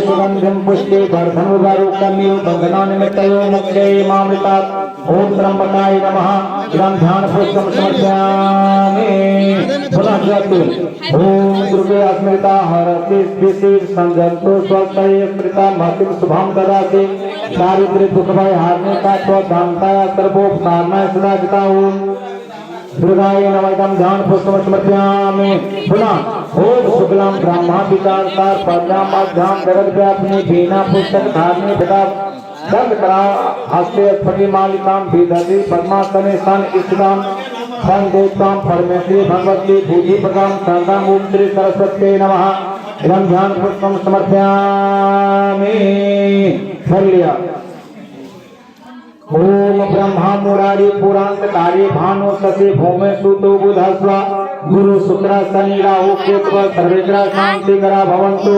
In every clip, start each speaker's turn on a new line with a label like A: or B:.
A: सुगंधिं पुष्पे वर्धनोगारोकम्यो बंधनानिमित्तयो मुक्तये मामृतात् ओम त्र्यंबकाय नमः। इदं ध्यानपुष्पं समर्पयामि। पुनः जपतु ओम दुर्गे अस्मृता हरति स्थितिः संजंतो स्वस्तये स्मृता महतिं शुभं ददाति। दारिद्र्य दुख भय हारने का स्वदानताय सर्वोपकारणाय सदा जिता ओम दुर्गाय नमः। इदं ध्यानपुष्पं समर्पयामि। पुनः ओम शुक्लां ब्रह्मा विचारसार पद्माभ्यां जगद्व्यापिनी वीणा पुस्तक धारणे पिता दंड करा हस्ते स्फटिक मालिकां विदधि पद्मासने सन स्थितां संदेवतां परमेश्वरी भगवती भूति प्रदां शारदां ओम श्री सरस्वत्यै नमः। इदं ध्यानपुष्पं समर्पयामि। कर लिया। ओम ब्रह्मा मुरारी पुरांतकारी भानु शशि भूमे सुतो बुधस्व गुरु शुक्र शनि राहु केतु सर्वेग्रह शांति करा भवन्तु।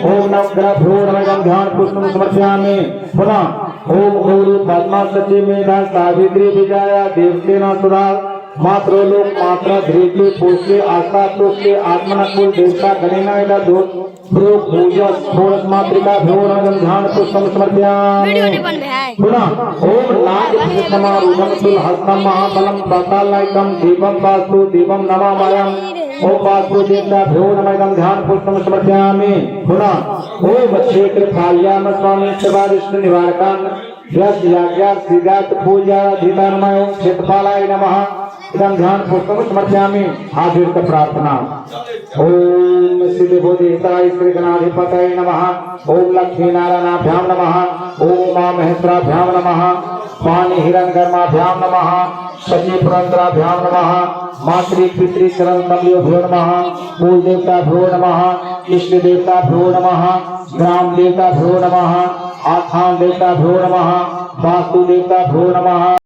A: ओम नवग्रह भ्रो नमः। ध्यान पुष्पं समर्पयामि। पुनः ओम गौरी पद्मा सची मेधा सावित्री विजया देवसेना सुधा मातृलोक मात्रा धृति पुष्टि आस्था तुष्टि आत्मनकुल देवता गणेना इदा दो प्रो पूजा षोडश मातृका भ्रो नमः। ध्यान पुष्पं समर्पयामि। पुनः ओम नाग समारूढ़ं तुलहस्तं महाबलं पातालयकं दीपं वास्तु दीपं नमामयम्। ओम वास्तु देवता भ्यो नमः। इदं ध्यान पुष्पं समर्पयामि। पुनः ओम क्षेत्र काल्याम स्वामी सेवारिष्ट निवारकान् यश याज्ञा सिद्धार्थ पूजा धीतानमय ओम क्षेत्रपालाय नमः। इदं ध्यान पुष्पं समर्पयामि। हाजिर का प्रार्थना। ओम सिद्ध बोधिसत्वाय श्री गणाधिपतये नमः। ओम लक्ष्मी नारायणाभ्यां नमः। ओम मां महेश्वराभ्यां नमः। पाणि हिरण्यगर्माभ्यां नमः। शची पुरंदराभ्यां नमः। मातृ पितृ चरण कमलोभ्यो नमः। कुल देवता भ्यो नमः। इष्ट देवता भ्यो नमः। ग्राम देवता भ्यो नमः। आस्थान देवता भ्यो नमः। वास्तु देवता भ्यो नमः।